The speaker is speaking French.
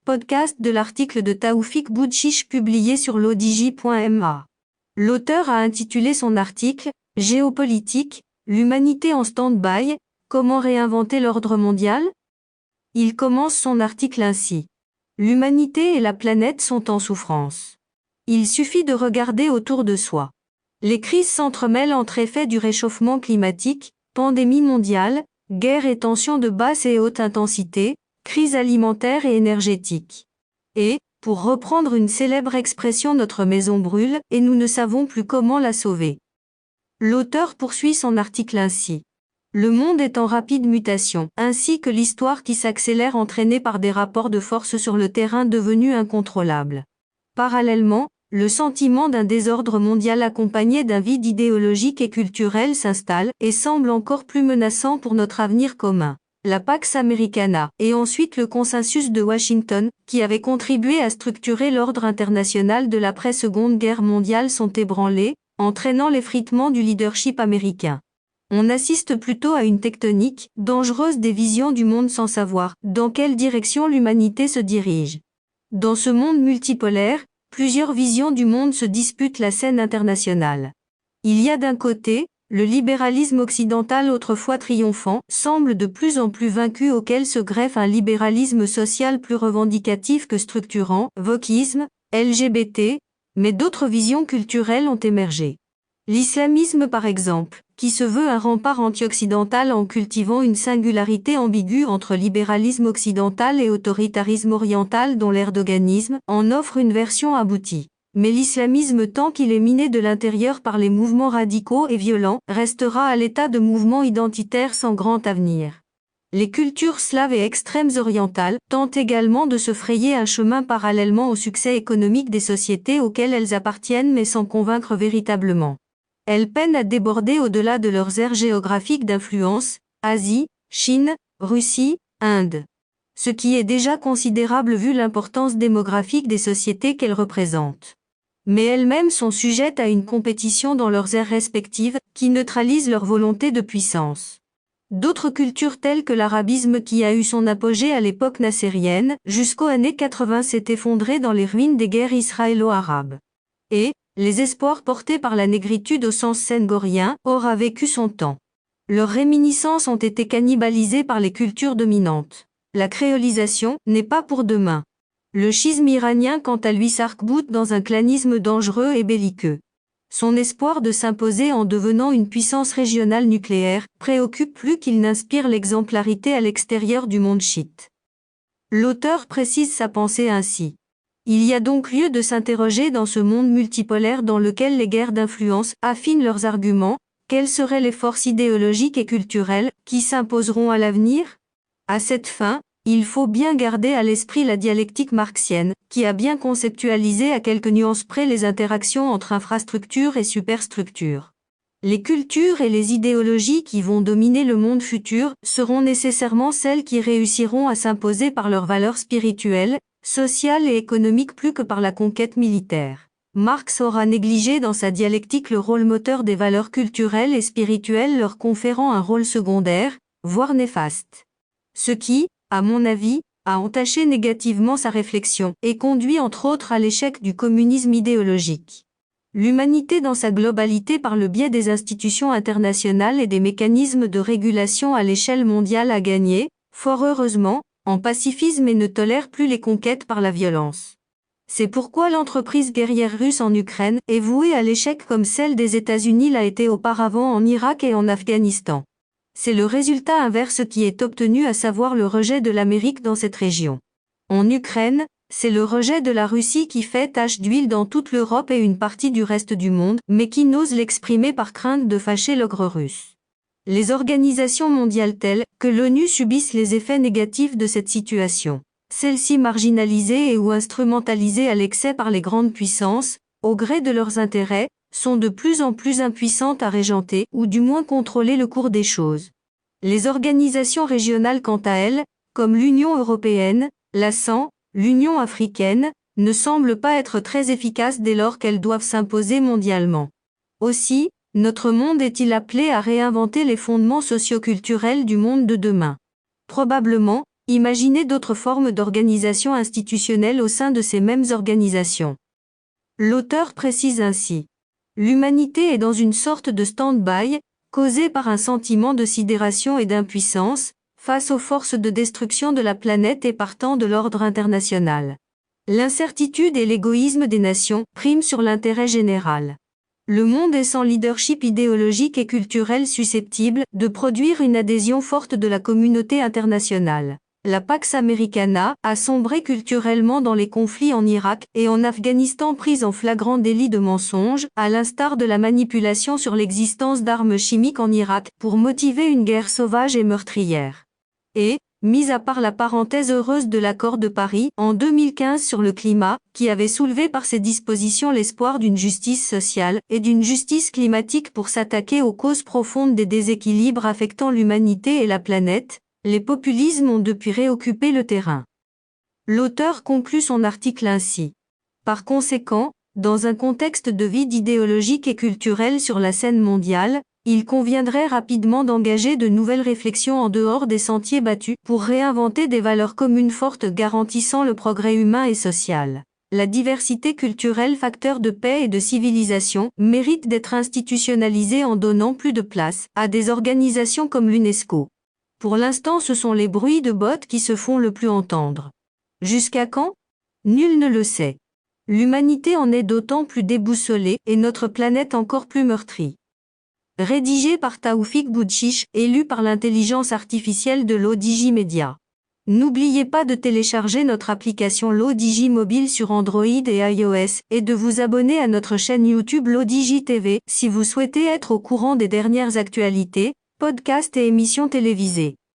Podcast de l'article de Taoufik Boudchiche publié sur l'odj.ma. L'auteur a intitulé son article « Géopolitique, l'humanité en stand-by, comment réinventer l'ordre mondial ?» Il commence son article ainsi. L'humanité et la planète sont en souffrance. Il suffit de regarder autour de soi. Les crises s'entremêlent entre effets du réchauffement climatique, pandémie mondiale, guerre et tensions de basse et haute intensité, crise alimentaire et énergétique. Et, pour reprendre une célèbre expression, notre maison brûle et nous ne savons plus comment la sauver. L'auteur poursuit son article ainsi. Le monde est en rapide mutation, ainsi que l'histoire qui s'accélère entraînée par des rapports de force sur le terrain devenus incontrôlables. Parallèlement, le sentiment d'un désordre mondial accompagné d'un vide idéologique et culturel s'installe et semble encore plus menaçant pour notre avenir commun. La Pax Americana, et ensuite le consensus de Washington, qui avait contribué à structurer l'ordre international de l'après-Seconde Guerre mondiale, sont ébranlés, entraînant l'effritement du leadership américain. On assiste plutôt à une tectonique dangereuse des visions du monde sans savoir dans quelle direction l'humanité se dirige. Dans ce monde multipolaire, plusieurs visions du monde se disputent la scène internationale. Il y a d'un côté, le libéralisme occidental autrefois triomphant semble de plus en plus vaincu, auquel se greffe un libéralisme social plus revendicatif que structurant, wokisme, LGBT, mais d'autres visions culturelles ont émergé. L'islamisme par exemple, qui se veut un rempart anti-occidental en cultivant une singularité ambiguë entre libéralisme occidental et autoritarisme oriental dont l'erdoganisme en offre une version aboutie. Mais l'islamisme, tant qu'il est miné de l'intérieur par les mouvements radicaux et violents, restera à l'état de mouvement identitaire sans grand avenir. Les cultures slaves et extrêmes orientales tentent également de se frayer un chemin parallèlement au succès économique des sociétés auxquelles elles appartiennent, mais sans convaincre véritablement. Elles peinent à déborder au-delà de leurs aires géographiques d'influence, Asie, Chine, Russie, Inde. Ce qui est déjà considérable vu l'importance démographique des sociétés qu'elles représentent. Mais elles-mêmes sont sujettes à une compétition dans leurs aires respectives, qui neutralise leur volonté de puissance. D'autres cultures telles que l'arabisme, qui a eu son apogée à l'époque nassérienne, jusqu'aux années 80, s'est effondré dans les ruines des guerres israélo-arabes. Et, les espoirs portés par la négritude au sens senghorien, aura vécu son temps. Leurs réminiscences ont été cannibalisées par les cultures dominantes. La créolisation n'est pas pour demain. Le schisme iranien, quant à lui, s'arc-boute dans un clanisme dangereux et belliqueux. Son espoir de s'imposer en devenant une puissance régionale nucléaire préoccupe plus qu'il n'inspire l'exemplarité à l'extérieur du monde chiite. L'auteur précise sa pensée ainsi. Il y a donc lieu de s'interroger dans ce monde multipolaire dans lequel les guerres d'influence affinent leurs arguments, quelles seraient les forces idéologiques et culturelles qui s'imposeront à l'avenir ? À cette fin, il faut bien garder à l'esprit la dialectique marxienne, qui a bien conceptualisé à quelques nuances près les interactions entre infrastructures et superstructures. Les cultures et les idéologies qui vont dominer le monde futur seront nécessairement celles qui réussiront à s'imposer par leurs valeurs spirituelles, sociales et économiques plus que par la conquête militaire. Marx aura négligé dans sa dialectique le rôle moteur des valeurs culturelles et spirituelles, leur conférant un rôle secondaire, voire néfaste. Ce qui, à mon avis, a entaché négativement sa réflexion et conduit entre autres à l'échec du communisme idéologique. L'humanité dans sa globalité, par le biais des institutions internationales et des mécanismes de régulation à l'échelle mondiale, a gagné, fort heureusement, en pacifisme et ne tolère plus les conquêtes par la violence. C'est pourquoi l'entreprise guerrière russe en Ukraine est vouée à l'échec comme celle des États-Unis l'a été auparavant en Irak et en Afghanistan. C'est le résultat inverse qui est obtenu, à savoir le rejet de l'Amérique dans cette région. En Ukraine, c'est le rejet de la Russie qui fait tache d'huile dans toute l'Europe et une partie du reste du monde, mais qui n'ose l'exprimer par crainte de fâcher l'ogre russe. Les organisations mondiales telles que l'ONU subissent les effets négatifs de cette situation. Celles-ci marginalisées et ou instrumentalisées à l'excès par les grandes puissances, au gré de leurs intérêts, sont de plus en plus impuissantes à régenter ou du moins contrôler le cours des choses. Les organisations régionales, quant à elles, comme l'Union européenne, l'ASEAN, l'Union africaine, ne semblent pas être très efficaces dès lors qu'elles doivent s'imposer mondialement. Aussi, notre monde est-il appelé à réinventer les fondements socio-culturels du monde de demain. Probablement, Imaginez d'autres formes d'organisation institutionnelle au sein de ces mêmes organisations. L'auteur précise ainsi. L'humanité est dans une sorte de stand-by, causé par un sentiment de sidération et d'impuissance, face aux forces de destruction de la planète et partant de l'ordre international. L'incertitude et l'égoïsme des nations priment sur l'intérêt général. Le monde est sans leadership idéologique et culturel susceptible de produire une adhésion forte de la communauté internationale. La Pax Americana a sombré culturellement dans les conflits en Irak et en Afghanistan pris en flagrant délit de mensonge, à l'instar de la manipulation sur l'existence d'armes chimiques en Irak pour motiver une guerre sauvage et meurtrière. Et, mis à part la parenthèse heureuse de l'accord de Paris en 2015 sur le climat, qui avait soulevé par ses dispositions l'espoir d'une justice sociale et d'une justice climatique pour s'attaquer aux causes profondes des déséquilibres affectant l'humanité et la planète, les populismes ont depuis réoccupé le terrain. L'auteur conclut son article ainsi. Par conséquent, dans un contexte de vide idéologique et culturel sur la scène mondiale, il conviendrait rapidement d'engager de nouvelles réflexions en dehors des sentiers battus pour réinventer des valeurs communes fortes garantissant le progrès humain et social. La diversité culturelle, facteur de paix et de civilisation, mérite d'être institutionnalisée en donnant plus de place à des organisations comme l'UNESCO. Pour l'instant, ce sont les bruits de bottes qui se font le plus entendre. Jusqu'à quand? Nul ne le sait. L'humanité en est d'autant plus déboussolée et notre planète encore plus meurtrie. Rédigé par Taoufik Boudchiche et lu par l'intelligence artificielle de l'ODJ Media. N'oubliez pas de télécharger notre application l'ODJ mobile sur Android et iOS et de vous abonner à notre chaîne YouTube l'ODJ TV si vous souhaitez être au courant des dernières actualités, podcasts et émissions télévisées.